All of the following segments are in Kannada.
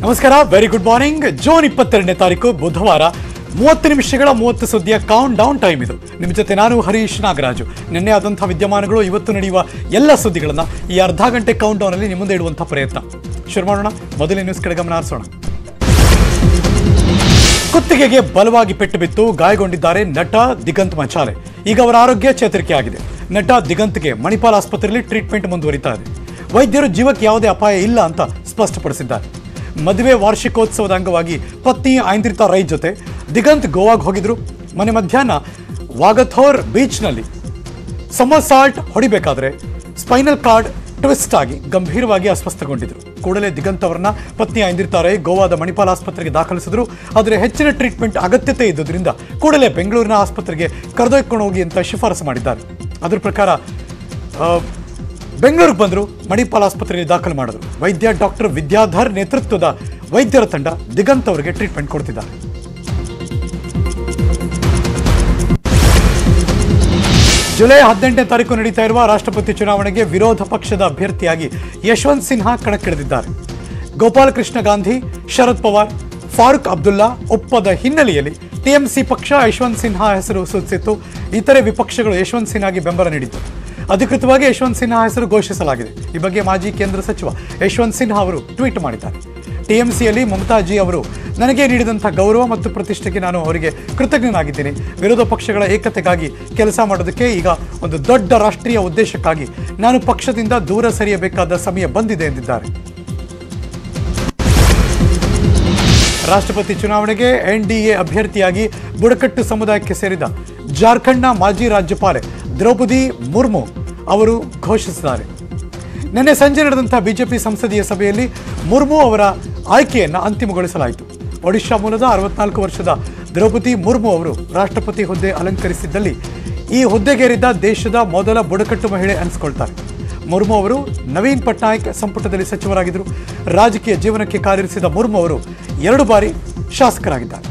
ನಮಸ್ಕಾರ, ವೆರಿ ಗುಡ್ ಮಾರ್ನಿಂಗ್. ಜೂನ್ 22ನೇ ತಾರೀಕು ಬುಧವಾರ 30 ನಿಮಿಷಗಳ 30 ಸುದ್ದಿಯ ಕೌಂಟ್ ಡೌನ್ ಟೈಮ್ ಇದು. ನಿಮ್ಮ ಜೊತೆ ನಾನು ಹರೀಶ್ ನಾಗರಾಜು. ನಿನ್ನೆ ಆದಂತಹ ವಿದ್ಯಮಾನಗಳು, ಇವತ್ತು ನಡೆಯುವ ಎಲ್ಲ ಸುದ್ದಿಗಳನ್ನ ಈ ಅರ್ಧ ಗಂಟೆ ಕೌಂಟ್ ಡೌನ್ ಅಲ್ಲಿ ನಿಮ್ಮ ಮುಂದೆ ಇಡುವಂತಹ ಪ್ರಯತ್ನ. ಶುರು ಮಾಡೋಣ. ಮೊದಲನೇ ನ್ಯೂಸ್ ಕಡೆ ಗಮನ ಹರಿಸೋಣ. ಕುತ್ತಿಗೆಗೆ ಬಲವಾಗಿ ಪೆಟ್ಟು ಬಿತ್ತು ಗಾಯಗೊಂಡಿದ್ದಾರೆ ನಟ ದಿಗಂತ್ ಮಚಾಲೆ. ಈಗ ಅವರ ಆರೋಗ್ಯ ಚೇತರಿಕೆ ಆಗಿದೆ. ನಟ ದಿಗಂತ್ಗೆ ಮಣಿಪಾಲ್ ಆಸ್ಪತ್ರೆಯಲ್ಲಿ ಟ್ರೀಟ್ಮೆಂಟ್ ಮುಂದುವರಿತಾ ಇದೆ. ವೈದ್ಯರು ಜೀವಕ್ಕೆ ಯಾವುದೇ ಅಪಾಯ ಇಲ್ಲ ಅಂತ ಸ್ಪಷ್ಟಪಡಿಸಿದ್ದಾರೆ. ಮದುವೆ ವಾರ್ಷಿಕೋತ್ಸವದ ಅಂಗವಾಗಿ ಪತ್ನಿ ಐಂದ್ರಿತಾ ರೈ ಜೊತೆ ದಿಗಂತ್ ಗೋವಾಗೆ ಹೋಗಿದ್ರು. ಮೊನ್ನೆ ಮಧ್ಯಾಹ್ನ ವಾಗಥೋರ್ ಬೀಚ್ನಲ್ಲಿ ಸಮೋಸಾಲ್ಟ್ ಹೊಡಿಬೇಕಾದ್ರೆ ಸ್ಪೈನಲ್ ಕಾರ್ಡ್ ಟ್ವಿಸ್ಟ್ ಆಗಿ ಗಂಭೀರವಾಗಿ ಅಸ್ವಸ್ಥಗೊಂಡಿದ್ರು. ಕೂಡಲೇ ದಿಗಂತ್ ಅವರನ್ನ ಪತ್ನಿ ಐಂದ್ರಿತಾ ರೈ ಗೋವಾದ ಮಣಿಪಾಲ್ ಆಸ್ಪತ್ರೆಗೆ ದಾಖಲಿಸಿದ್ರು. ಆದರೆ ಹೆಚ್ಚಿನ ಟ್ರೀಟ್ಮೆಂಟ್ ಅಗತ್ಯತೆ ಇದ್ದುದರಿಂದ ಕೂಡಲೇ ಬೆಂಗಳೂರಿನ ಆಸ್ಪತ್ರೆಗೆ ಕರೆದೊಯ್ಕೊಂಡು ಹೋಗಿ ಅಂತ ಶಿಫಾರಸು ಮಾಡಿದ್ದಾರೆ. ಅದರ ಪ್ರಕಾರ ಬೆಂಗಳೂರಿಗೆ ಬಂದರು, ಮಣಿಪಾಲ್ ಆಸ್ಪತ್ರೆಯಲ್ಲಿ ದಾಖಲು ಮಾಡಿದ್ರು. ವೈದ್ಯ ಡಾಕ್ಟರ್ ವಿದ್ಯಾಧರ್ ನೇತೃತ್ವದ ವೈದ್ಯರ ತಂಡ ದಿಗಂತ್ ಅವರಿಗೆ ಟ್ರೀಟ್ಮೆಂಟ್ ಕೊಡ್ತಿದ್ದಾರೆ. ಜುಲೈ 18ನೇ ತಾರೀಕು ನಡೀತಾ ಇರುವ ರಾಷ್ಟ್ರಪತಿ ಚುನಾವಣೆಗೆ ವಿರೋಧ ಪಕ್ಷದ ಅಭ್ಯರ್ಥಿಯಾಗಿ ಯಶವಂತ್ ಸಿನ್ಹಾ ಕಣಕ್ಕಿಳಿದಿದ್ದಾರೆ. ಗೋಪಾಲಕೃಷ್ಣ ಗಾಂಧಿ, ಶರದ್ ಪವಾರ್, ಫಾರೂಕ್ ಅಬ್ದುಲ್ಲಾ ಒಪ್ಪದ ಹಿನ್ನೆಲೆಯಲ್ಲಿ ಟಿಎಂಸಿ ಪಕ್ಷ ಯಶವಂತ್ ಸಿನ್ಹಾ ಹೆಸರು ಸೂಚಿಸಿತ್ತು. ಇತರೆ ವಿಪಕ್ಷಗಳು ಯಶವಂತ್ ಸಿನ್ಹಾಗೆ ಬೆಂಬಲ ನೀಡಿದ್ದು. ಅಧಿಕೃತವಾಗಿ ಯಶವಂತ್ ಸಿನ್ಹಾ ಹೆಸರು ಘೋಷಿಸಲಾಗಿದೆ. ಈ ಬಗ್ಗೆ ಮಾಜಿ ಕೇಂದ್ರ ಸಚಿವ ಯಶವಂತ್ ಸಿನ್ಹಾ ಅವರು ಟ್ವೀಟ್ ಮಾಡಿದ್ದಾರೆ. ಟಿಎಂಸಿಯಲ್ಲಿ ಮಮತಾಜಿ ಅವರು ನನಗೆ ನೀಡಿದಂಥ ಗೌರವ ಮತ್ತು ಪ್ರತಿಷ್ಠೆಗೆ ನಾನು ಅವರಿಗೆ ಕೃತಜ್ಞನಾಗಿದ್ದೇನೆ. ವಿರೋಧ ಪಕ್ಷಗಳ ಏಕತೆಗಾಗಿ ಕೆಲಸ ಮಾಡೋದಕ್ಕೆ ಈಗ ಒಂದು ದೊಡ್ಡ ರಾಷ್ಟ್ರೀಯ ಉದ್ದೇಶಕ್ಕಾಗಿ ನಾನು ಪಕ್ಷದಿಂದ ದೂರ ಸರಿಯಬೇಕಾದ ಸಮಯ ಬಂದಿದೆ ಎಂದಿದ್ದಾರೆ. ರಾಷ್ಟ್ರಪತಿ ಚುನಾವಣೆಗೆ ಎನ್ಡಿಎ ಅಭ್ಯರ್ಥಿಯಾಗಿ ಬುಡಕಟ್ಟು ಸಮುದಾಯಕ್ಕೆ ಸೇರಿದ ಜಾರ್ಖಂಡ್ನ ಮಾಜಿ ರಾಜ್ಯಪಾಲೆ ದ್ರೌಪದಿ ಮುರ್ಮು ಅವರು ಘೋಷಿಸಿದ್ದಾರೆ. ನಿನ್ನೆ ಸಂಜೆ ನಡೆದಂತಹ ಬಿಜೆಪಿ ಸಂಸದೀಯ ಸಭೆಯಲ್ಲಿ ಮುರ್ಮು ಅವರ ಆಯ್ಕೆಯನ್ನು ಅಂತಿಮಗೊಳಿಸಲಾಯಿತು. ಒಡಿಶಾ ಮೂಲದ 64 ವರ್ಷದ ದ್ರೌಪದಿ ಮುರ್ಮು ಅವರು ರಾಷ್ಟ್ರಪತಿ ಹುದ್ದೆ ಅಲಂಕರಿಸಿದ್ದಲ್ಲಿ ಈ ಹುದ್ದೆಗೇರಿದ್ದ ದೇಶದ ಮೊದಲ ಬುಡಕಟ್ಟು ಮಹಿಳೆ ಅನಿಸಿಕೊಳ್ತಾರೆ. ಮುರ್ಮು ಅವರು ನವೀನ್ ಪಟ್ನಾಯಕ್ ಸಂಪುಟದಲ್ಲಿ ಸಚಿವರಾಗಿದ್ದರು. ರಾಜಕೀಯ ಜೀವನಕ್ಕೆ ಕಾಲಿರಿಸಿದ ಮುರ್ಮು ಅವರು 2 ಬಾರಿ ಶಾಸಕರಾಗಿದ್ದಾರೆ.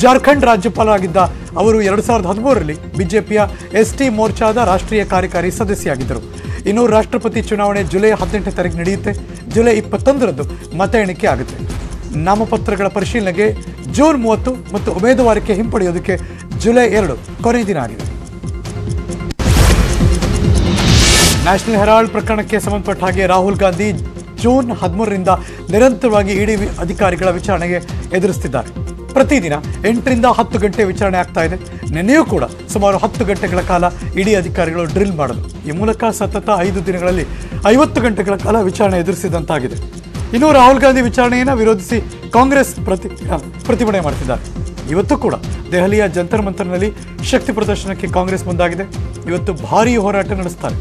ಜಾರ್ಖಂಡ್ ರಾಜ್ಯಪಾಲರಾಗಿದ್ದ ಅವರು 2013ರಲ್ಲಿ ಬಿಜೆಪಿಯ ಎಸ್ಟಿ ಮೋರ್ಚಾದ ರಾಷ್ಟ್ರೀಯ ಕಾರ್ಯಕಾರಿ ಸದಸ್ಯರಾಗಿದ್ದರು. ಇನ್ನು ರಾಷ್ಟ್ರಪತಿ ಚುನಾವಣೆ ಜುಲೈ 18ನೇ ತಾರೀಕು ನಡೆಯುತ್ತೆ. ಜುಲೈ 21ರಂದು ಮತ ಎಣಿಕೆ ಆಗುತ್ತೆ. ನಾಮಪತ್ರಗಳ ಪರಿಶೀಲನೆಗೆ ಜೂನ್ 30 ಮತ್ತು ಉಮೇದುವಾರಿಕೆ ಹಿಂಪಡೆಯೋದಕ್ಕೆ ಜುಲೈ 2 ಕೊನೆಯ ದಿನ ಆಗಿದೆ. ನ್ಯಾಷನಲ್ ಹೆರಾಲ್ಡ್ ಪ್ರಕರಣಕ್ಕೆ ಸಂಬಂಧಪಟ್ಟ ಹಾಗೆ ರಾಹುಲ್ ಗಾಂಧಿ ಜೂನ್ 13ರಿಂದ ನಿರಂತರವಾಗಿ ಇಡಿ ಅಧಿಕಾರಿಗಳ ವಿಚಾರಣೆಗೆ ಎದುರಿಸುತ್ತಿದ್ದಾರೆ. ಪ್ರತಿದಿನ 8ರಿಂದ 10 ಗಂಟೆ ವಿಚಾರಣೆ ಆಗ್ತಾ ಇದೆ. ನಿನ್ನೆಯೂ ಕೂಡ ಸುಮಾರು 10 ಗಂಟೆಗಳ ಕಾಲ ಇಡಿ ಅಧಿಕಾರಿಗಳು ಡ್ರಿಲ್ ಮಾಡಿದ್ರು. ಈ ಮೂಲಕ ಸತತ 5 ದಿನಗಳಲ್ಲಿ 50 ಗಂಟೆಗಳ ಕಾಲ ವಿಚಾರಣೆ ಎದುರಿಸಿದಂತಾಗಿದೆ. ಇನ್ನು ರಾಹುಲ್ ಗಾಂಧಿ ವಿಚಾರಣೆಯನ್ನು ವಿರೋಧಿಸಿ ಕಾಂಗ್ರೆಸ್ ಪ್ರತಿಭಟನೆ ಮಾಡ್ತಿದ್ದಾರೆ. ಇವತ್ತು ಕೂಡ ದೆಹಲಿಯ ಜಂತರ್ ಮಂತರ್ನಲ್ಲಿ ಶಕ್ತಿ ಪ್ರದರ್ಶನಕ್ಕೆ ಕಾಂಗ್ರೆಸ್ ಮುಂದಾಗಿದೆ. ಇವತ್ತು ಭಾರೀ ಹೋರಾಟ ನಡೆಸ್ತಾರೆ.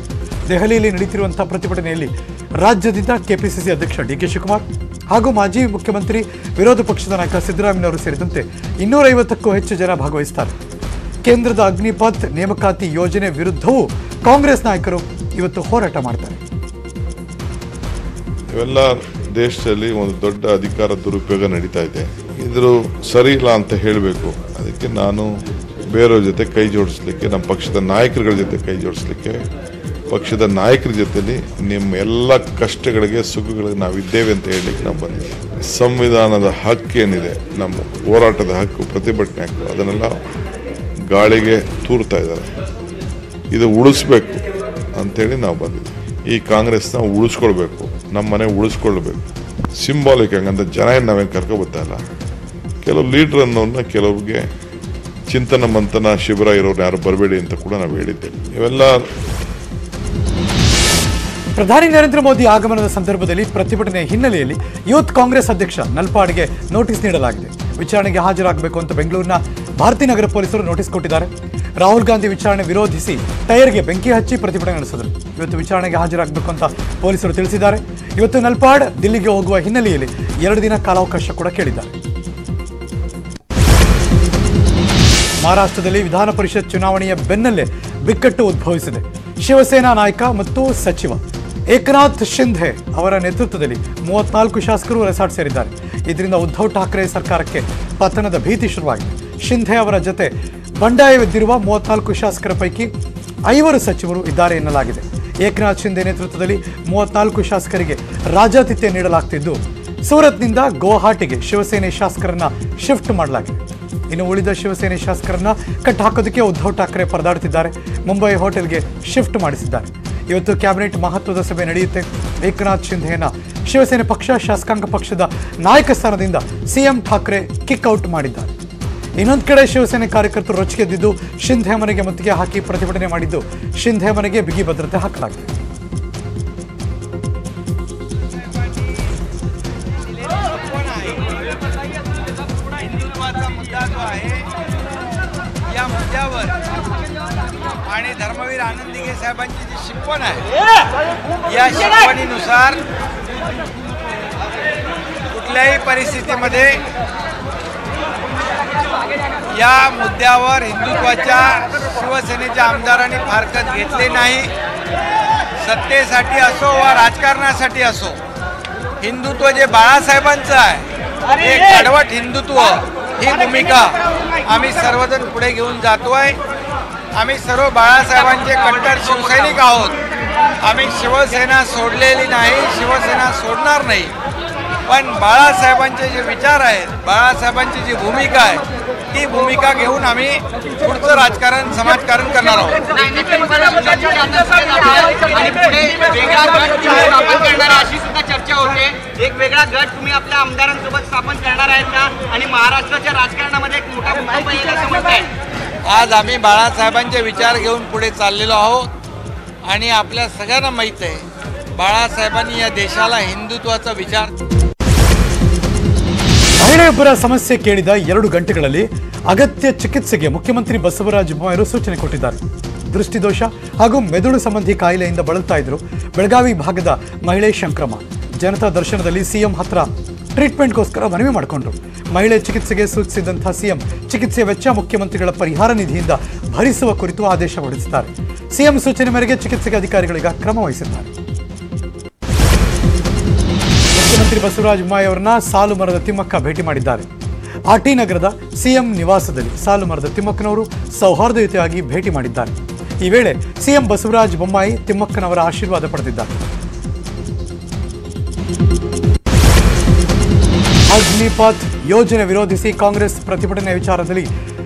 ದೆಹಲಿಯಲ್ಲಿ ನಡೀತಿರುವಂತಹ ಪ್ರತಿಭಟನೆಯಲ್ಲಿ ರಾಜ್ಯದಿಂದ ಕೆಪಿಸಿಸಿ ಅಧ್ಯಕ್ಷ ಡಿಕೆ ಶಿವಕುಮಾರ್ ಹಾಗೂ ಮಾಜಿ ಮುಖ್ಯಮಂತ್ರಿ ವಿರೋಧ ಪಕ್ಷದ ನಾಯಕ ಸಿದ್ದರಾಮಯ್ಯನವರು ಸೇರಿದಂತೆ 250ಕ್ಕೂ ಹೆಚ್ಚು ಜನ ಭಾಗವಹಿಸುತ್ತಾರೆ. ಕೇಂದ್ರದ ಅಗ್ನಿಪಥ್ ನೇಮಕಾತಿ ಯೋಜನೆ ವಿರುದ್ಧವೂ ಕಾಂಗ್ರೆಸ್ ನಾಯಕರು ಇವತ್ತು ಹೋರಾಟ ಮಾಡ್ತಾರೆ. ಇವೆಲ್ಲ ದೇಶದಲ್ಲಿ ಒಂದು ದೊಡ್ಡ ಅಧಿಕಾರ ದುರುಪಯೋಗ ನಡೀತಾ ಇದೆ. ಇದ್ರ ಸರಿ ಇಲ್ಲ ಅಂತ ಹೇಳಬೇಕು. ಅದಕ್ಕೆ ನಾನು ಬೇರೆಯವ್ರ ಜೊತೆ ಕೈ ಜೋಡಿಸ್ಲಿಕ್ಕೆ, ನಮ್ಮ ಪಕ್ಷದ ನಾಯಕರುಗಳ ಜೊತೆ ಕೈ ಜೋಡಿಸ್ಲಿಕ್ಕೆ, ಪಕ್ಷದ ನಾಯಕರ ಜೊತೆಲಿ ನಿಮ್ಮ ಎಲ್ಲ ಕಷ್ಟಗಳಿಗೆ ಸುಖಗಳಿಗೆ ನಾವಿದ್ದೇವೆ ಅಂತ ಹೇಳಲಿಕ್ಕೆ ನಾವು ಬಂದಿದ್ದೀವಿ. ಸಂವಿಧಾನದ ಹಕ್ಕೇನಿದೆ, ನಮ್ಮ ಹೋರಾಟದ ಹಕ್ಕು, ಪ್ರತಿಭಟನೆ ಹಕ್ಕು, ಅದನ್ನೆಲ್ಲ ಗಾಳಿಗೆ ತೂರ್ತಾ ಇದ್ದಾರೆ. ಇದು ಉಳಿಸ್ಬೇಕು ಅಂಥೇಳಿ ನಾವು ಬಂದಿದ್ದೀವಿ. ಈ ಕಾಂಗ್ರೆಸ್ನ ಉಳಿಸ್ಕೊಳ್ಬೇಕು, ನಮ್ಮ ಮನೆ ಉಳಿಸ್ಕೊಳ್ಬೇಕು. ಸಿಂಬಾಲಿಕ್ ಹಂಗಂತ ಜನ ನಾವೇನು ಕರ್ಕೊಬತ್ತಾ ಇಲ್ಲ. ಕೆಲವು ಲೀಡ್ರ್ ಅನ್ನೋನ್ನ ಕೆಲವ್ರಿಗೆ ಚಿಂತನ ಮಂಥನ ಶಿಬಿರ ಇರೋರು ಯಾರು ಬರಬೇಡಿ ಅಂತ ಕೂಡ ನಾವು ಹೇಳಿದ್ದೇವೆ. ಇವೆಲ್ಲ ಪ್ರಧಾನಿ ನರೇಂದ್ರ ಮೋದಿ ಆಗಮನದ ಸಂದರ್ಭದಲ್ಲಿ ಪ್ರತಿಭಟನೆ ಹಿನ್ನೆಲೆಯಲ್ಲಿ ಯೂತ್ ಕಾಂಗ್ರೆಸ್ ಅಧ್ಯಕ್ಷ ನಲ್ಪಾಡ್ಗೆ ನೋಟಿಸ್ ನೀಡಲಾಗಿದೆ. ವಿಚಾರಣೆಗೆ ಹಾಜರಾಗಬೇಕು ಅಂತ ಬೆಂಗಳೂರಿನ ಭಾರತೀನಗರ ಪೊಲೀಸರು ನೋಟಿಸ್ ಕೊಟ್ಟಿದ್ದಾರೆ. ರಾಹುಲ್ ಗಾಂಧಿ ವಿಚಾರಣೆ ವಿರೋಧಿಸಿ ಟೈರ್ಗೆ ಬೆಂಕಿ ಹಚ್ಚಿ ಪ್ರತಿಭಟನೆ ನಡೆಸಿದರು. ಇವತ್ತು ವಿಚಾರಣೆಗೆ ಹಾಜರಾಗಬೇಕು ಅಂತ ಪೊಲೀಸರು ತಿಳಿಸಿದ್ದಾರೆ. ಇವತ್ತು ನಲ್ಪಾಡ್ ದಿಲ್ಲಿಗೆ ಹೋಗುವ ಹಿನ್ನೆಲೆಯಲ್ಲಿ 2 ದಿನ ಕಾಲಾವಕಾಶ ಕೂಡ ಕೇಳಿದ್ದಾರೆ. ಮಹಾರಾಷ್ಟ್ರದಲ್ಲಿ ವಿಧಾನ ಪರಿಷತ್ ಚುನಾವಣೆಯ ಬೆನ್ನಲ್ಲೇ ಬಿಕ್ಕಟ್ಟು ಉದ್ಭವಿಸಿದೆ. ಶಿವಸೇನಾ ನಾಯಕ ಮತ್ತು ಸಚಿವ ಏಕನಾಥ್ ಶಿಂಧೆ ಅವರ ನೇತೃತ್ವದಲ್ಲಿ 34 ಶಾಸಕರು ರೆಸಾರ್ಟ್ ಸೇರಿದ್ದಾರೆ. ಇದರಿಂದ ಉದ್ಧವ್ ಠಾಕ್ರೆ ಸರ್ಕಾರಕ್ಕೆ ಪತನದ ಭೀತಿ ಶುರುವಾಗಿದೆ. ಶಿಂಧೆ ಅವರ ಜೊತೆ ಬಂಡಾಯವೆದ್ದಿರುವ 34 ಶಾಸಕರ ಪೈಕಿ 5 ಸಚಿವರು ಇದ್ದಾರೆ ಎನ್ನಲಾಗಿದೆ. ಏಕನಾಥ್ ಶಿಂಧೆ ನೇತೃತ್ವದಲ್ಲಿ 34 ಶಾಸಕರಿಗೆ ರಾಜಾತಿಥ್ಯ ನೀಡಲಾಗ್ತಿದ್ದು ಸೂರತ್ನಿಂದ ಗುವಾಹಟಿಗೆ ಶಿವಸೇನೆ ಶಾಸಕರನ್ನ ಶಿಫ್ಟ್ ಮಾಡಲಾಗಿದೆ. ಇನ್ನು ಉಳಿದ ಶಿವಸೇನೆ ಶಾಸಕರನ್ನ ಕಟ್ ಹಾಕೋದಕ್ಕೆ ಉದ್ಧವ್ ಠಾಕ್ರೆ ಪರದಾಡುತ್ತಿದ್ದಾರೆ. ಮುಂಬೈ ಹೋಟೆಲ್ಗೆ ಶಿಫ್ಟ್ ಮಾಡಿಸಿದ್ದಾರೆ. ಇವತ್ತು ಕ್ಯಾಬಿನೆಟ್ ಮಹತ್ವದ ಸಭೆ ನಡೆಯುತ್ತೆ. ಏಕನಾಥ್ ಶಿಂಧೆಯನ್ನ ಶಿವಸೇನೆ ಪಕ್ಷ ಶಾಸಕಾಂಗ ಪಕ್ಷದ ನಾಯಕ ಸ್ಥಾನದಿಂದ ಸಿಎಂ ಠಾಕ್ರೆ ಕಿಕ್ ಔಟ್ ಮಾಡಿದ್ದಾರೆ. ಇನ್ನೊಂದು ಕಡೆ ಶಿವಸೇನೆ ಕಾರ್ಯಕರ್ತರು ರೊಚ್ಚಿಗೆದ್ದಿದ್ದು ಶಿಂಧೆ ಮನೆಗೆ ಮುತ್ತಿಗೆ ಹಾಕಿ ಪ್ರತಿಭಟನೆ ಮಾಡಿದ್ದು ಶಿಂಧೆ ಮನೆಗೆ ಬಿಗಿ ಭದ್ರತೆ ಹಾಕಲಾಗಿದೆ. या मुद्द्यावर आणि धर्मवीर आनंदीगे साहेबांची जी शिकवण आहे या शिकवणीनुसार कुठल्याही परिस्थितीमध्ये या मुद्द्यावर हिंदुत्वाच्या शिवसेनेच्या आमदारांनी फारकत घेतली नाही. सत्तेसाठी असो वा राजकारणासाठी असो हिंदुत्व जे बाळासाहेबांचं आहे हे कडवट हिंदुत्व ही भूमिका आम्ही सर्वजण पुढे घेऊन जातोय. आम्ही सर्व बाळासाहेबांचे कट्टर शिवसैनिक आहोत. आम्ही शिवसेना सोडलेली नाही, शिवसेना सोडणार नाही. पण बाळासाहेबांचे जे विचार आहेत, बाळासाहेबांची जी भूमिका आहे ती भूमिका घेऊन आम्ही पुढचं राजकारण समाजकारण करणार आहोत. चर्चा होते. एक वेगळा गट तुम्ही आपल्या आमदारांसोबत स्थापन करणार आहेत का आणि महाराष्ट्राच्या राजकारणामध्ये एक मोठा भूकंप येईल असं म्हणताय. आज आम्ही बाळासाहेबांचे विचार घेऊन पुढे चाललेलो आहोत आणि आपल्या सगळ्यांना माहीत आहे बाळासाहेबांनी या देशाला हिंदुत्वाचा विचार. ಮಹಿಳೆಯೊಬ್ಬರ ಸಮಸ್ಯೆ ಕೇಳಿದ 2 ಗಂಟೆಗಳಲ್ಲಿ ಅಗತ್ಯ ಚಿಕಿತ್ಸೆಗೆ ಮುಖ್ಯಮಂತ್ರಿ ಬಸವರಾಜ ಬೊಮ್ಮಾಯಿ ಸೂಚನೆ ಕೊಟ್ಟಿದ್ದಾರೆ. ದೃಷ್ಟಿದೋಷ ಹಾಗೂ ಮೆದುಳು ಸಂಬಂಧಿ ಕಾಯಿಲೆಯಿಂದ ಬಳಲ್ತಾ ಇದ್ರು ಬೆಳಗಾವಿ ಭಾಗದ ಮಹಿಳೆ ಶಂಕ್ರಮ್ಮ. ಜನತಾ ದರ್ಶನದಲ್ಲಿ ಸಿಎಂ ಹತ್ರ ಟ್ರೀಟ್ಮೆಂಟ್ಗೋಸ್ಕರ ಮನವಿ ಮಾಡಿಕೊಂಡ್ರು. ಮಹಿಳೆ ಚಿಕಿತ್ಸೆಗೆ ಸೂಚಿಸಿದಂತಹ ಸಿಎಂ ಚಿಕಿತ್ಸೆ ವೆಚ್ಚ ಮುಖ್ಯಮಂತ್ರಿಗಳ ಪರಿಹಾರ ನಿಧಿಯಿಂದ ಭರಿಸುವ ಕುರಿತು ಆದೇಶ ಹೊರಡಿಸಿದ್ದಾರೆ. ಸಿಎಂ ಸೂಚನೆ ಮೇರೆಗೆ ಚಿಕಿತ್ಸೆಗೆ ಅಧಿಕಾರಿಗಳೀಗ ಕ್ರಮ ವಹಿಸಿದ್ದಾರೆ. ಮುಖ್ಯಮಂತ್ರಿ ಬಸವರಾಜ ಬೊಮ್ಮಾಯಿ ಅವರನ್ನ ಸಾಲು ಮರದ ತಿಮ್ಮಕ್ಕ ಭೇಟಿ ಮಾಡಿದ್ದಾರೆ. ಆರ್ಟಿ ನಗರದ ಸಿಎಂ ನಿವಾಸದಲ್ಲಿ ಸಾಲು ಮರದ ತಿಮ್ಮಕ್ಕನವರು ಸೌಹಾರ್ದಯುತವಾಗಿ ಭೇಟಿ ಮಾಡಿದ್ದಾರೆ. ಈ ವೇಳೆ ಸಿಎಂ ಬಸವರಾಜ ಬೊಮ್ಮಾಯಿ ತಿಮ್ಮಕ್ಕನವರ ಆಶೀರ್ವಾದ ಪಡೆದಿದ್ದಾರೆ. ಅಗ್ನಿಪಥ್ ಯೋಜನೆ ವಿರೋಧಿಸಿ ಕಾಂಗ್ರೆಸ್ ಪ್ರತಿಭಟನೆ ವಿಚಾರದಲ್ಲಿ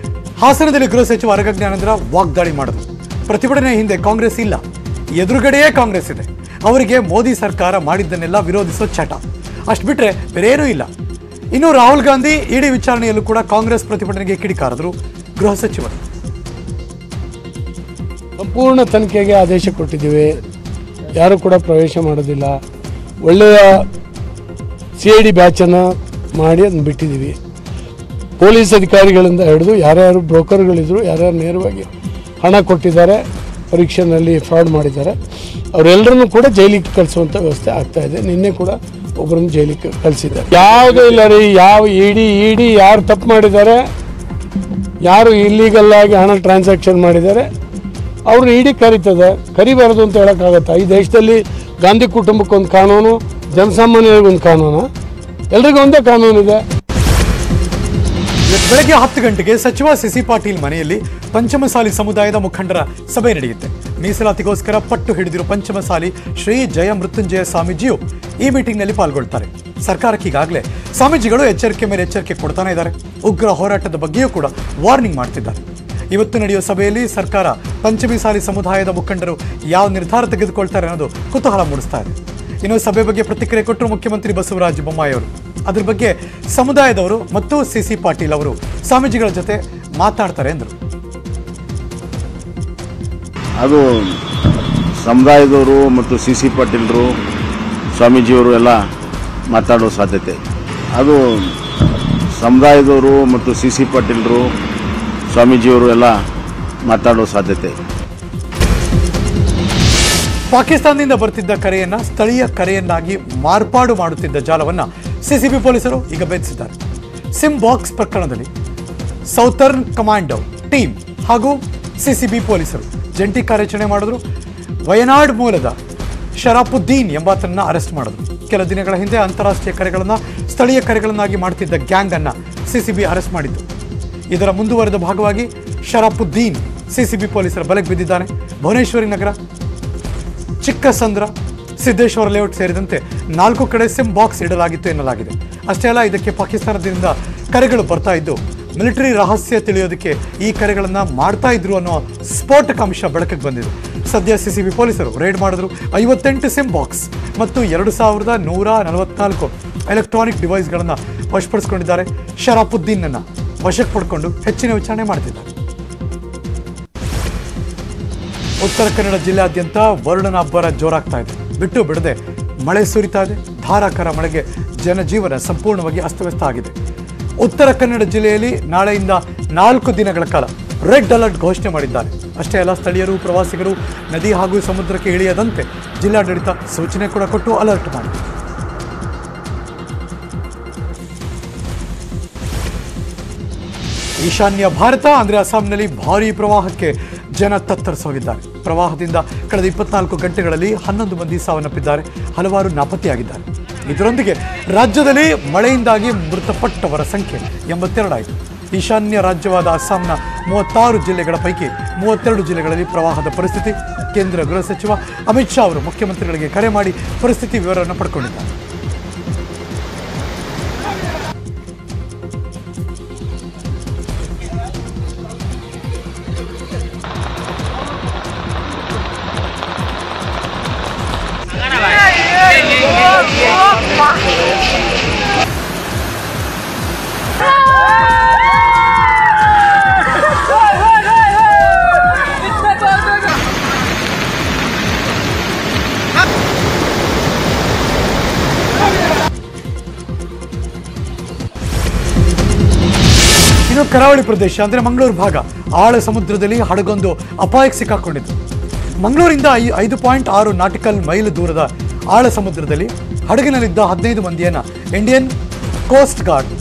ಹಾಸನದಲ್ಲಿ ಗೃಹ ಸಚಿವ ಆರಗ ಜ್ಞಾನೇಂದ್ರ ವಾಗ್ದಾಳಿ ಮಾಡಿದರು. ಪ್ರತಿಭಟನೆ ಹಿಂದೆ ಕಾಂಗ್ರೆಸ್ ಇಲ್ಲ, ಎದುರುಗಡೆಯೇ ಕಾಂಗ್ರೆಸ್ ಇದೆ. ಅವರಿಗೆ ಮೋದಿ ಸರ್ಕಾರ ಮಾಡಿದ್ದನ್ನೆಲ್ಲ ವಿರೋಧಿಸೋ ಚಟ, ಅಷ್ಟು ಬಿಟ್ಟರೆ ಬೇರೇನೂ ಇಲ್ಲ. ಇನ್ನು ರಾಹುಲ್ ಗಾಂಧಿ ಇಡಿ ವಿಚಾರಣೆಯಲ್ಲೂ ಕೂಡ ಕಾಂಗ್ರೆಸ್ ಪ್ರತಿಭಟನೆಗೆ ಕಿಡಿಕಾರದರು ಗೃಹ ಸಚಿವರು. ಸಂಪೂರ್ಣ ತನಿಖೆಗೆ ಆದೇಶ ಕೊಟ್ಟಿದ್ದೀವಿ. ಯಾರು ಕೂಡ ಪ್ರವೇಶ ಮಾಡೋದಿಲ್ಲ. ಒಳ್ಳೆಯ CID ಬ್ಯಾಚನ್ನು ಮಾಡಿ ಅದನ್ನು ಬಿಟ್ಟಿದ್ದೀವಿ. ಪೊಲೀಸ್ ಅಧಿಕಾರಿಗಳಿಂದ ಹಿಡಿದು ಯಾರ್ಯಾರು ಬ್ರೋಕರ್ಗಳಿದ್ರು, ಯಾರ್ಯಾರು ನೇರವಾಗಿ ಹಣ ಕೊಟ್ಟಿದ್ದಾರೆ, ಪರೀಕ್ಷೆನಲ್ಲಿ ಫ್ರಾಡ್ ಮಾಡಿದ್ದಾರೆ, ಅವರೆಲ್ಲರನ್ನೂ ಕೂಡ ಜೈಲಿಗೆ ಕಳಿಸುವಂಥ ವ್ಯವಸ್ಥೆ ಆಗ್ತಾ ಇದೆ. ನಿನ್ನೆ ಕೂಡ ಒಬ್ಬರನ್ನು ಜೈಲಿಗೆ ಕಳಿಸಿದ್ದಾರೆ. ಯಾವುದೂ ಇಲ್ಲ ರೀ. ಯಾವ ಇಡಿ ಯಾರು ತಪ್ಪು ಮಾಡಿದ್ದಾರೆ, ಯಾರು ಇಲ್ಲೀಗಲ್ ಆಗಿ ಹಣ ಟ್ರಾನ್ಸಾಕ್ಷನ್ ಮಾಡಿದ್ದಾರೆ ಅವ್ರನ್ನ ಇಡಿ ಕರೀತದೆ. ಕರಿಬಾರದು ಅಂತ ಹೇಳೋಕ್ಕಾಗತ್ತಾ? ಈ ದೇಶದಲ್ಲಿ ಗಾಂಧಿ ಕುಟುಂಬಕ್ಕೊಂದು ಕಾನೂನು, ಜನಸಾಮಾನ್ಯರಿಗೊಂದು ಕಾನೂನು, ಎಲ್ರಿಗೂ ಒಂದೇ ಕಾನೂನಿದೆ. ಬೆಳಗ್ಗೆ 10 ಗಂಟೆಗೆ ಸಚಿವ ಸಿಸಿ ಪಾಟೀಲ್ ಮನೆಯಲ್ಲಿ ಪಂಚಮಸಾಲಿ ಸಮುದಾಯದ ಮುಖಂಡರ ಸಭೆ ನಡೆಯುತ್ತೆ. ಮೀಸಲಾತಿಗೋಸ್ಕರ ಪಟ್ಟು ಹಿಡಿದಿರುವ ಪಂಚಮಸಾಲಿ ಶ್ರೀ ಜಯ ಮೃತ್ಯುಂಜಯ ಸ್ವಾಮೀಜಿಯು ಈ ಮೀಟಿಂಗ್ನಲ್ಲಿ ಪಾಲ್ಗೊಳ್ತಾರೆ. ಸರ್ಕಾರಕ್ಕೆ ಈಗಾಗಲೇ ಸ್ವಾಮೀಜಿಗಳು ಎಚ್ಚರಿಕೆ ಮೇಲೆ ಎಚ್ಚರಿಕೆ ಕೊಡ್ತಾನೆ ಇದ್ದಾರೆ. ಉಗ್ರ ಹೋರಾಟದ ಬಗ್ಗೆಯೂ ಕೂಡ ವಾರ್ನಿಂಗ್ ಮಾಡ್ತಿದ್ದಾರೆ. ಇವತ್ತು ನಡೆಯುವ ಸಭೆಯಲ್ಲಿ ಸರ್ಕಾರ ಪಂಚಮಸಾಲಿ ಸಮುದಾಯದ ಮುಖಂಡರು ಯಾವ ನಿರ್ಧಾರ ತೆಗೆದುಕೊಳ್ತಾರೆ ಅನ್ನೋದು ಕುತೂಹಲ ಮೂಡಿಸ್ತಾ ಇದೆ. ಇನ್ನು ಸಭೆ ಬಗ್ಗೆ ಪ್ರತಿಕ್ರಿಯೆ ಕೊಟ್ಟರು ಮುಖ್ಯಮಂತ್ರಿ ಬಸವರಾಜ ಬೊಮ್ಮಾಯಿ ಅವರು. ಅದ್ರ ಬಗ್ಗೆ ಸಮುದಾಯದವರು ಮತ್ತು ಸಿಸಿ ಪಾಟೀಲ್ ಅವರು ಸ್ವಾಮೀಜಿಗಳ ಜೊತೆ ಮಾತಾಡ್ತಾರೆ ಎಂದರು. ಅದು ಸಮುದಾಯದವರು ಮತ್ತು ಸಿಸಿ ಪಾಟೀಲರು ಸ್ವಾಮೀಜಿಯವರು ಎಲ್ಲ ಮಾತಾಡೋ ಸಾಧ್ಯತೆ. ಅದು ಸಮುದಾಯದವರು ಮತ್ತು ಸಿಸಿ ಪಾಟೀಲರು ಸ್ವಾಮೀಜಿಯವರು ಎಲ್ಲ ಮಾತಾಡೋ ಸಾಧ್ಯತೆ. ಪಾಕಿಸ್ತಾನದಿಂದ ಬರ್ತಿದ್ದ ಕರೆಯನ್ನ ಸ್ಥಳೀಯ ಕರೆಯನ್ನಾಗಿ ಮಾರ್ಪಾಡು ಮಾಡುತ್ತಿದ್ದ ಜಾಲವನ್ನ ಸಿಸಿಬಿ ಪೊಲೀಸರು ಈಗ ಭೇದಿಸಿದ್ದಾರೆ. ಸಿಮ್ ಬಾಕ್ಸ್ ಪ್ರಕರಣದಲ್ಲಿ ಸೌತರ್ನ್ ಕಮಾಂಡೋ ಟೀಮ್ ಹಾಗೂ ಸಿಸಿಬಿ ಪೊಲೀಸರು ಜಂಟಿ ಕಾರ್ಯಾಚರಣೆ ಮಾಡಿದ್ರು. ವಯನಾಡ್ ಮೂಲದ ಶರಾಫುದ್ದೀನ್ ಎಂಬಾತನನ್ನ ಅರೆಸ್ಟ್ ಮಾಡಿದ್ರು. ಕೆಲ ದಿನಗಳ ಹಿಂದೆ ಅಂತಾರಾಷ್ಟ್ರೀಯ ಕರೆಗಳನ್ನು ಸ್ಥಳೀಯ ಕರೆಗಳನ್ನಾಗಿ ಮಾಡುತ್ತಿದ್ದ ಗ್ಯಾಂಗ್ ಅನ್ನ ಸಿಸಿಬಿ ಅರೆಸ್ಟ್ ಮಾಡಿತ್ತು. ಇದರ ಮುಂದುವರೆದ ಭಾಗವಾಗಿ ಶರಾಫುದ್ದೀನ್ ಸಿಸಿಬಿ ಪೊಲೀಸರ ಬಲೆಗೆ ಬಿದ್ದಿದ್ದಾನೆ. ಭುವನೇಶ್ವರಿ ನಗರ, ಚಿಕ್ಕಸಂದ್ರ ಸಿದ್ದೇಶ್ವರ ಲೇಔಟ್ ಸೇರಿದಂತೆ 4 ಕಡೆ ಸಿಮ್ ಬಾಕ್ಸ್ ಇಡಲಾಗಿತ್ತು ಎನ್ನಲಾಗಿದೆ. ಅಷ್ಟೇ ಅಲ್ಲ, ಇದಕ್ಕೆ ಪಾಕಿಸ್ತಾನದಿಂದ ಕರೆಗಳು ಬರ್ತಾ ಇದ್ದು ಮಿಲಿಟರಿ ರಹಸ್ಯ ತಿಳಿಯೋದಕ್ಕೆ ಈ ಕರೆಗಳನ್ನು ಮಾಡ್ತಾ ಇದ್ರು ಅನ್ನೋ ಸ್ಫೋಟಕ ಅಂಶ ಬೆಳಕಿಗೆ ಬಂದಿದೆ. ಸದ್ಯ ಸಿಸಿಬಿ ಪೊಲೀಸರು ರೇಡ್ ಮಾಡಿದ್ರು 58 ಸಿಮ್ ಬಾಕ್ಸ್ ಮತ್ತು 2144 ಎಲೆಕ್ಟ್ರಾನಿಕ್ ಡಿವೈಸ್ಗಳನ್ನು ವಶಪಡಿಸಿಕೊಂಡಿದ್ದಾರೆ. ಶರಾಫುದ್ದೀನ್ನನ್ನು ವಶಕ್ಕೆ ಪಡ್ಕೊಂಡು ಹೆಚ್ಚಿನ ವಿಚಾರಣೆ ಮಾಡ್ತಿದ್ದಾರೆ. ಉತ್ತರ ಕನ್ನಡ ಜಿಲ್ಲೆಯಾದ್ಯಂತ ವರುಣನ ಅಬ್ಬರ ಜೋರಾಗ್ತಾ ಇದೆ. ಬಿಟ್ಟು ಬಿಡದೆ ಮಳೆ ಸುರಿತಾ ಇದೆ. ಧಾರಾಕಾರ ಮಳೆಗೆ ಜನಜೀವನ ಸಂಪೂರ್ಣವಾಗಿ ಅಸ್ತವ್ಯಸ್ತ ಆಗಿದೆ. ಉತ್ತರ ಕನ್ನಡ ಜಿಲ್ಲೆಯಲ್ಲಿ ನಾಳೆಯಿಂದ 4 ದಿನಗಳ ಕಾಲ ರೆಡ್ ಅಲರ್ಟ್ ಘೋಷಣೆ ಮಾಡಿದ್ದಾರೆ. ಅಷ್ಟೇ ಅಲ್ಲ, ಸ್ಥಳೀಯರು ಪ್ರವಾಸಿಗರು ನದಿ ಹಾಗೂ ಸಮುದ್ರಕ್ಕೆ ಇಳಿಯದಂತೆ ಜಿಲ್ಲಾಡಳಿತ ಸೂಚನೆ ಕೂಡ ಕೊಟ್ಟು ಅಲರ್ಟ್ ಮಾಡಿದೆ. ಈಶಾನ್ಯ ಭಾರತ ಅಂದರೆ ಅಸ್ಸಾಂನಲ್ಲಿ ಭಾರೀ ಪ್ರವಾಹಕ್ಕೆ ಜನ ತತ್ತರಿಸೋಗಿದ್ದಾರೆ. ಪ್ರವಾಹದಿಂದ ಕಳೆದ 24 ಗಂಟೆಗಳಲ್ಲಿ 11 ಮಂದಿ ಸಾವನ್ನಪ್ಪಿದ್ದಾರೆ, ಹಲವಾರು ನಾಪತ್ತೆಯಾಗಿದ್ದಾರೆ. ಇದರೊಂದಿಗೆ ರಾಜ್ಯದಲ್ಲಿ ಮಳೆಯಿಂದಾಗಿ ಮೃತಪಟ್ಟವರ ಸಂಖ್ಯೆ 82 ಆಯಿತು. ಈಶಾನ್ಯ ರಾಜ್ಯವಾದ ಅಸ್ಸಾಂನ 36 ಜಿಲ್ಲೆಗಳ ಪೈಕಿ 32 ಜಿಲ್ಲೆಗಳಲ್ಲಿ ಪ್ರವಾಹದ ಪರಿಸ್ಥಿತಿ. ಕೇಂದ್ರ ಗೃಹ ಸಚಿವ ಅಮಿತ್ ಶಾ ಅವರು ಮುಖ್ಯಮಂತ್ರಿಗಳಿಗೆ ಕರೆ ಮಾಡಿ ಪರಿಸ್ಥಿತಿ ವಿವರವನ್ನು ಪಡ್ಕೊಂಡಿದ್ದಾರೆ. ಇನ್ನು ಕರಾವಳಿ ಪ್ರದೇಶ ಅಂದರೆ ಮಂಗಳೂರು ಭಾಗ ಆಳ ಸಮುದ್ರದಲ್ಲಿ ಹಡಗೊಂದು ಅಪಾಯಕ್ಕೆ ಸಿಕ್ಕಾಕೊಂಡಿತ್ತು. ಮಂಗಳೂರಿಂದ 5.6 ನಾಟಿಕಲ್ ಮೈಲ್ ದೂರದ ಆಳ ಸಮುದ್ರದಲ್ಲಿ ಹಡಗಿನಲ್ಲಿದ್ದ 15 ಮಂದಿಯನ್ನು ಇಂಡಿಯನ್ ಕೋಸ್ಟ್ ಗಾರ್ಡ್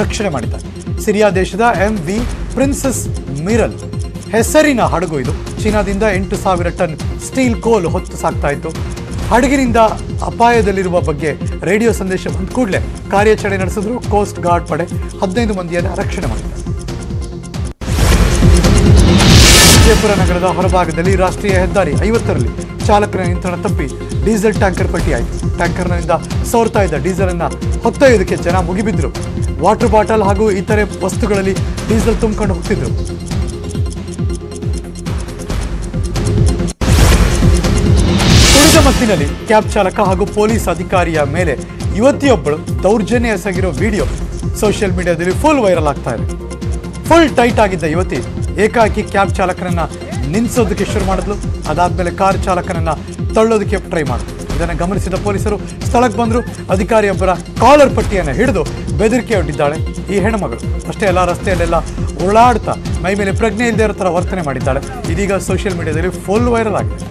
ರಕ್ಷಣೆ ಮಾಡಿದ್ದಾರೆ. ಸಿರಿಯಾ ದೇಶದ MV ಪ್ರಿನ್ಸಸ್ ಮಿರಲ್ ಹೆಸರಿನ ಹಡಗು ಇದು. ಚೀನಾದಿಂದ 8,000 ಟನ್ ಸ್ಟೀಲ್ ಕೋಲ್ ಹೊತ್ತು ಸಾಕ್ತಾ ಇತ್ತು. ಹಡಗಿನಿಂದ ಅಪಾಯದಲ್ಲಿರುವ ಬಗ್ಗೆ ರೇಡಿಯೋ ಸಂದೇಶ ಬಂದ ಕೂಡಲೇ ಕಾರ್ಯಾಚರಣೆ ನಡೆಸಿದ್ರು ಕೋಸ್ಟ್ ಗಾರ್ಡ್ ಪಡೆ. 15 ಮಂದಿಯನ್ನು ರಕ್ಷಣೆ ಮಾಡಿದ್ದಾರೆ. ವಿಜಯಪುರ ನಗರದ ಹೊರಭಾಗದಲ್ಲಿ ರಾಷ್ಟ್ರೀಯ ಹೆದ್ದಾರಿ 50ರಲ್ಲಿ ಚಾಲಕನ ನಿಯಂತ್ರಣ ತಪ್ಪಿ ಡೀಸೆಲ್ ಟ್ಯಾಂಕರ್ ಪಟ್ಟಿಯಾಯಿತು. ಟ್ಯಾಂಕರ್ನಿಂದ ಸೋರ್ತಾ ಇದ್ದ ಡೀಸೆಲ್ ಅನ್ನ ಹೊತ್ತೊಯ್ಯೋದಕ್ಕೆ ಜನ ಮುಗಿಬಿದ್ರು. ವಾಟರ್ ಬಾಟಲ್ ಹಾಗೂ ಇತರೆ ವಸ್ತುಗಳಲ್ಲಿ ಡೀಸೆಲ್ ತುಂಬಿಕೊಂಡು ಹೋಗ್ತಿದ್ರು. ಕುಡಿದ ಮತ್ತಿನಲ್ಲಿ ಕ್ಯಾಬ್ ಚಾಲಕ ಹಾಗೂ ಪೊಲೀಸ್ ಅಧಿಕಾರಿಯ ಮೇಲೆ ಯುವತಿಯೊಬ್ಬಳು ದೌರ್ಜನ್ಯ ಎಸಗಿರೋ ವಿಡಿಯೋ ಸೋಷಿಯಲ್ ಮೀಡಿಯಾದಲ್ಲಿ ಫುಲ್ ವೈರಲ್ ಆಗ್ತಾ ಇದೆ. ಫುಲ್ ಟೈಟ್ ಆಗಿದ್ದ ಯುವತಿ ಏಕಾಏಕಿ ಕ್ಯಾಬ್ ಚಾಲಕನನ್ನ ನಿಲ್ಲಿಸೋದಕ್ಕೆ ಶುರು ಮಾಡಿದ್ಲು. ಅದಾದ್ಮೇಲೆ ಕಾರ್ ಚಾಲಕನನ್ನ ತಳ್ಳೋದಕ್ಕೆ ಟ್ರೈ ಮಾಡಿದ್ರು. ಇದನ್ನು ಗಮನಿಸಿದ ಪೊಲೀಸರು ಸ್ಥಳಕ್ಕೆ ಬಂದರು. ಅಧಿಕಾರಿಯೊಬ್ಬರ ಕಾಲರ್ ಪಟ್ಟಿಯನ್ನು ಹಿಡಿದು ಬೆದರಿಕೆ ಒಡ್ಡಿದ್ದಾಳೆ ಈ ಹೆಣ್ಣುಮಗಳು. ಅಷ್ಟೇ ಎಲ್ಲ ರಸ್ತೆಯಲ್ಲೆಲ್ಲ ಉರುಳಾಡ್ತಾ ಮೈ ಮೇಲೆ ಪ್ರಜ್ಞೆ ಇಲ್ಲದೆ ಇರೋ ಥರ ವರ್ತನೆ ಮಾಡಿದ್ದಾಳೆ. ಇದೀಗ ಸೋಷಿಯಲ್ ಮೀಡಿಯಾದಲ್ಲಿ ಫುಲ್ ವೈರಲ್ ಆಗಿದೆ.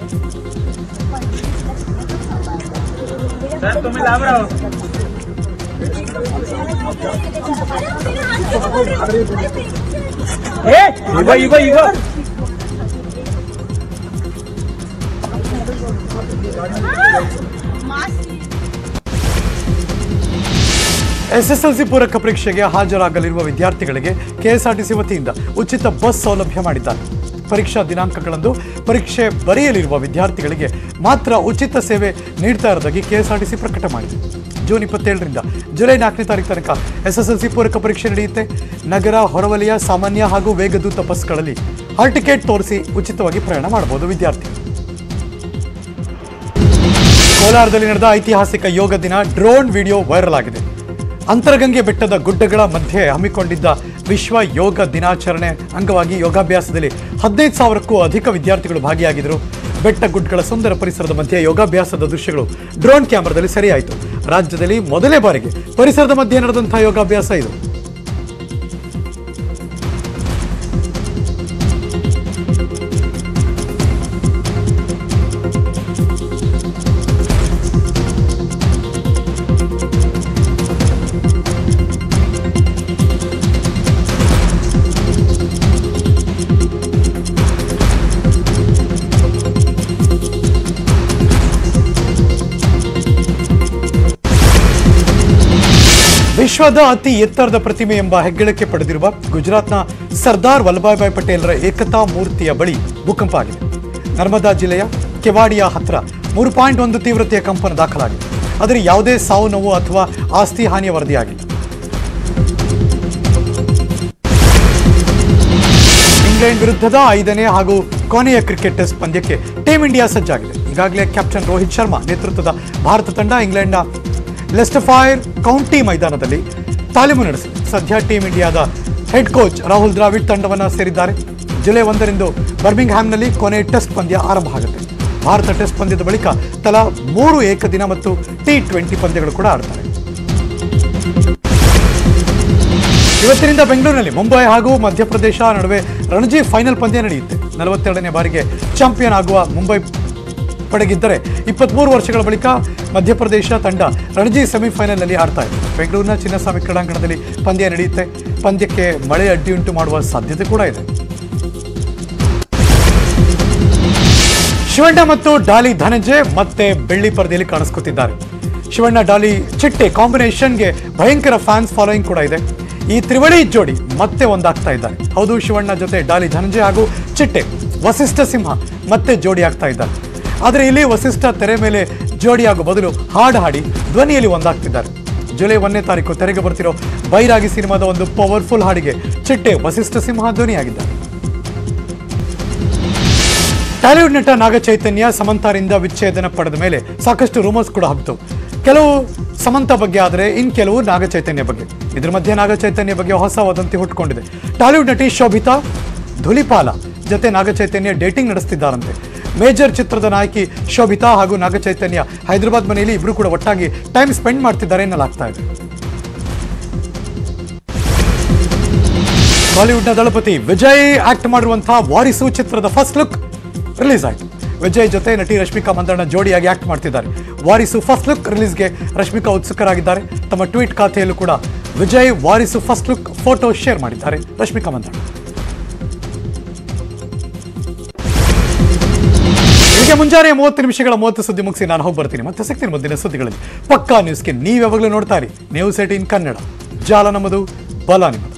SSLC ಪೂರಕ ಪರೀಕ್ಷೆಗೆ ಹಾಜರಾಗಲಿರುವ ವಿದ್ಯಾರ್ಥಿಗಳಿಗೆ KSRTC ವತಿಯಿಂದ ಉಚಿತ ಬಸ್ ಸೌಲಭ್ಯ ಮಾಡಿದ್ದಾರೆ. ಪರೀಕ್ಷಾ ದಿನಾಂಕಗಳಂದು ಪರೀಕ್ಷೆ ಬರೆಯಲಿರುವ ವಿದ್ಯಾರ್ಥಿಗಳಿಗೆ ಮಾತ್ರ ಉಚಿತ ಸೇವೆ ನೀಡ್ತಾ ಇರೋದಾಗಿ KSRTC ಪ್ರಕಟ ಮಾಡಿದೆ. ಜೂನ್ 27ರಿಂದ ಜುಲೈ 4ನೇ ತಾರೀಕು ತನಕ SSLC ಪೂರಕ ಪರೀಕ್ಷೆ ನಡೆಯುತ್ತೆ. ನಗರ, ಹೊರವಲಯ, ಸಾಮಾನ್ಯ ಹಾಗೂ ವೇಗದೂತ ಬಸ್ಗಳಲ್ಲಿ ಹಾಲ್ ಟಿಕೆಟ್ ತೋರಿಸಿ ಉಚಿತವಾಗಿ ಪ್ರಯಾಣ ಮಾಡಬಹುದು ವಿದ್ಯಾರ್ಥಿಗಳು. ಕೋಲಾರದಲ್ಲಿ ನಡೆದ ಐತಿಹಾಸಿಕ ಯೋಗ ದಿನ ಡ್ರೋನ್ ವಿಡಿಯೋ ವೈರಲ್ ಆಗಿದೆ. ಅಂತರಗಂಗೆ ಬೆಟ್ಟದ ಗುಡ್ಡಗಳ ಮಧ್ಯೆ ಹಮ್ಮಿಕೊಂಡಿದ್ದ ವಿಶ್ವ ಯೋಗ ದಿನಾಚರಣೆ ಅಂಗವಾಗಿ ಯೋಗಾಭ್ಯಾಸದಲ್ಲಿ 15,000ಕ್ಕೂ ಅಧಿಕ ವಿದ್ಯಾರ್ಥಿಗಳು ಭಾಗಿಯಾಗಿದ್ದರು. ಬೆಟ್ಟ ಗುಡ್ಡಗಳ ಸುಂದರ ಪರಿಸರದ ಮಧ್ಯೆ ಯೋಗಾಭ್ಯಾಸದ ದೃಶ್ಯಗಳು ಡ್ರೋನ್ ಕ್ಯಾಮರಾದಲ್ಲಿ ಸೆರೆಯಾಯಿತು. ರಾಜ್ಯದಲ್ಲಿ ಮೊದಲೇ ಬಾರಿಗೆ ಪರಿಸರದ ಮಧ್ಯೆ ನಡೆದಂತಹ ಯೋಗಾಭ್ಯಾಸ ಇದು. ವಿಶ್ವದ ಅತಿ ಎತ್ತರದ ಪ್ರತಿಮೆ ಎಂಬ ಹೆಗ್ಗಳಿಕೆ ಪಡೆದಿರುವ ಗುಜರಾತ್ನ ಸರ್ದಾರ್ ವಲ್ಲಭಭಾಯ್ ಪಟೇಲರ ಏಕತಾ ಮೂರ್ತಿಯ ಬಳಿ ಭೂಕಂಪ ಆಗಿದೆ. ನರ್ಮದಾ ಜಿಲ್ಲೆಯ ಕೆವಾಡಿಯಾ ಹತ್ರ 3.1 ತೀವ್ರತೆಯ ಕಂಪನ ದಾಖಲಾಗಿದೆ. ಆದರೆ ಯಾವುದೇ ಸಾವು ನೋವು ಅಥವಾ ಆಸ್ತಿ ಹಾನಿಯ ವರದಿಯಾಗಿಲ್ಲ. ಇಂಗ್ಲೆಂಡ್ ವಿರುದ್ಧದ 5ನೇ ಹಾಗೂ ಕೊನೆಯ ಕ್ರಿಕೆಟ್ ಟೆಸ್ಟ್ ಪಂದ್ಯಕ್ಕೆ ಟೀಮ್ ಇಂಡಿಯಾ ಸಜ್ಜಾಗಿದೆ. ಈಗಾಗಲೇ ಕ್ಯಾಪ್ಟನ್ ರೋಹಿತ್ ಶರ್ಮಾ ನೇತೃತ್ವದ ಭಾರತ ತಂಡ ಇಂಗ್ಲೆಂಡ್ನ ಲೆಸ್ಟರ್ಫೈರ್ ಕೌಂಟಿ ಮೈದಾನದಲ್ಲಿ ತಾಲೀಮು ನಡೆಸಿದೆ. ಸದ್ಯ ಟೀಮ್ ಇಂಡಿಯಾದ ಹೆಡ್ ಕೋಚ್ ರಾಹುಲ್ ದ್ರಾವಿಡ್ ತಂಡವನ್ನು ಸೇರಿದ್ದಾರೆ. ಜುಲೈ 1ರಂದು ಬರ್ಮಿಂಗ್ಹ್ಯಾಮ್ನಲ್ಲಿ ಕೊನೆ ಟೆಸ್ಟ್ ಪಂದ್ಯ ಆರಂಭ ಆಗುತ್ತೆ. ಭಾರತ ಟೆಸ್ಟ್ ಪಂದ್ಯದ ಬಳಿಕ ತಲಾ 3 ಏಕದಿನ ಮತ್ತು T20 ಪಂದ್ಯಗಳು ಕೂಡ ಆಡ್ತಾರೆ. ಇವತ್ತಿನಿಂದ ಬೆಂಗಳೂರಿನಲ್ಲಿ ಮುಂಬೈ ಹಾಗೂ ಮಧ್ಯಪ್ರದೇಶ ನಡುವೆ ರಣಜಿ ಫೈನಲ್ ಪಂದ್ಯ ನಡೆಯುತ್ತೆ. 42ನೇ ಬಾರಿಗೆ ಚಾಂಪಿಯನ್ ಆಗುವ ಮುಂಬೈ ಪಡೆಗಿದ್ದರೆ 23 ವರ್ಷಗಳ ಬಳಿಕ ಮಧ್ಯಪ್ರದೇಶ ತಂಡ ರಣಜಿ ಸೆಮಿಫೈನಲ್ನಲ್ಲಿ ಆಡ್ತಾ ಇದೆ. ಬೆಂಗಳೂರಿನ ಚಿನ್ನಸ್ವಾಮಿ ಕ್ರೀಡಾಂಗಣದಲ್ಲಿ ಪಂದ್ಯ ನಡೆಯುತ್ತೆ. ಪಂದ್ಯಕ್ಕೆ ಮಳೆ ಅಡ್ಡಿಯುಂಟು ಮಾಡುವ ಸಾಧ್ಯತೆ ಕೂಡ ಇದೆ. ಶಿವಣ್ಣ ಮತ್ತು ಡಾಲಿ ಧನಂಜಯ್ ಮತ್ತೆ ಬೆಳ್ಳಿ ಪರದೆಯಲ್ಲಿ ಕಾಣಿಸ್ಕೊತಿದ್ದಾರೆ. ಶಿವಣ್ಣ ಡಾಲಿ ಚಿಟ್ಟೆ ಕಾಂಬಿನೇಷನ್ಗೆ ಭಯಂಕರ ಫ್ಯಾನ್ಸ್ ಫಾಲೋಯಿಂಗ್ ಕೂಡ ಇದೆ. ಈ ತ್ರಿವಳಿ ಜೋಡಿ ಮತ್ತೆ ಒಂದಾಗ್ತಾ ಇದ್ದಾರೆ. ಹೌದು, ಶಿವಣ್ಣ ಜೊತೆ ಡಾಲಿ ಧನಂಜಯ್ ಹಾಗೂ ಚಿಟ್ಟೆ ವಸಿಷ್ಠ ಸಿಂಹ ಮತ್ತೆ ಜೋಡಿ ಆಗ್ತಾ ಇದ್ದಾರೆ. ಆದರೆ ಇಲ್ಲಿ ವಸಿಷ್ಠ ತೆರೆ ಮೇಲೆ ಜೋಡಿಯಾಗುವ ಬದಲು ಹಾಡು ಹಾಡಿ ಧ್ವನಿಯಲ್ಲಿ ಒಂದಾಗ್ತಿದ್ದಾರೆ. ಜುಲೈ 1ನೇ ತಾರೀಕು ತೆರೆಗೆ ಬರ್ತಿರೋ ಬೈರಾಗಿ ಸಿನಿಮಾದ ಒಂದು ಪವರ್ಫುಲ್ ಹಾಡಿಗೆ ಚಿಟ್ಟೆ ವಸಿಷ್ಠ ಸಿಂಹ ಧ್ವನಿಯಾಗಿದ್ದಾರೆ. ಟಾಲಿವುಡ್ ನಟ ನಾಗ ಚೈತನ್ಯ ಸಮಂತಾರಿಂದ ವಿಚ್ಛೇದನ ಪಡೆದ ಮೇಲೆ ಸಾಕಷ್ಟು ರೂಮರ್ಸ್ ಕೂಡ ಹಬ್ಬಿತು. ಕೆಲವು ಸಮಂತ ಬಗ್ಗೆ ಆದರೆ ಇನ್ ಕೆಲವು ನಾಗ ಚೈತನ್ಯ ಬಗ್ಗೆ. ಇದ್ರ ಮಧ್ಯೆ ನಾಗ ಚೈತನ್ಯ ಬಗ್ಗೆ ಹೊಸ ವದಂತಿ ಹುಟ್ಟುಕೊಂಡಿದೆ. ಟಾಲಿವುಡ್ ನಟಿ ಶೋಭಿತಾ ಧುಲಿಪಾಲ ಜೊತೆ ನಾಗ ಚೈತನ್ಯ ಡೇಟಿಂಗ್ ನಡೆಸ್ತಿದ್ದಾರಂತೆ. ಮೇಜರ್ ಚಿತ್ರದ ನಾಯಕಿ ಶೋಭಿತಾ ಹಾಗೂ ನಾಗ ಚೈತನ್ಯ ಹೈದರಾಬಾದ್ ಮನೆಯಲ್ಲಿ ಇಬ್ರು ಕೂಡ ಒಟ್ಟಾಗಿ ಟೈಮ್ ಸ್ಪೆಂಡ್ ಮಾಡ್ತಿದ್ದಾರೆ ಎನ್ನಲಾಗ್ತಾ ಇದೆ. ಬಾಲಿವುಡ್ನ ದಳಪತಿ ವಿಜಯ್ ಆಕ್ಟ್ ಮಾಡಿರುವಂತಹ ವಾರಿಸು ಚಿತ್ರದ ಫಸ್ಟ್ ಲುಕ್ ರಿಲೀಸ್ ಆಯಿತು. ವಿಜಯ್ ಜೊತೆ ನಟಿ ರಶ್ಮಿಕಾ ಮಂದಣ್ಣ ಜೋಡಿಯಾಗಿ ಆಕ್ಟ್ ಮಾಡ್ತಿದ್ದಾರೆ. ವಾರಿಸು ಫಸ್ಟ್ ಲುಕ್ ರಿಲೀಸ್ಗೆ ರಶ್ಮಿಕಾ ಉತ್ಸುಕರಾಗಿದ್ದಾರೆ. ತಮ್ಮ ಟ್ವೀಟ್ ಖಾತೆಯಲ್ಲೂ ಕೂಡ Vijay Varisu first look photo share ಮಾಡಿದ್ದಾರೆ ರಶ್ಮಿಕಾ ಮಂದಣ್ಣ. ಈಗ ಮುಂಜಾನೆ 30 ನಿಮಿಷಗಳ 30 ಸುದ್ದಿ ಮುಗಿಸಿ ನಾನು ಹೋಗಿ ಬರ್ತೀನಿ. ಮತ್ತೆ ಸಿಗ್ತೀನಿ ಮುಂದಿನ ಸುದ್ದಿಗಳಲ್ಲಿ. ಪಕ್ಕಾ ನ್ಯೂಸ್ಗೆ ನೀವು ಯಾವಾಗಲೂ ನೋಡ್ತಾ ಇರಿ ನ್ಯೂಸ್ 18 ಕನ್ನಡ. ಜಾಲ ನಮ್ಮದು, ಬಲ ನಿಮ್ಮದು.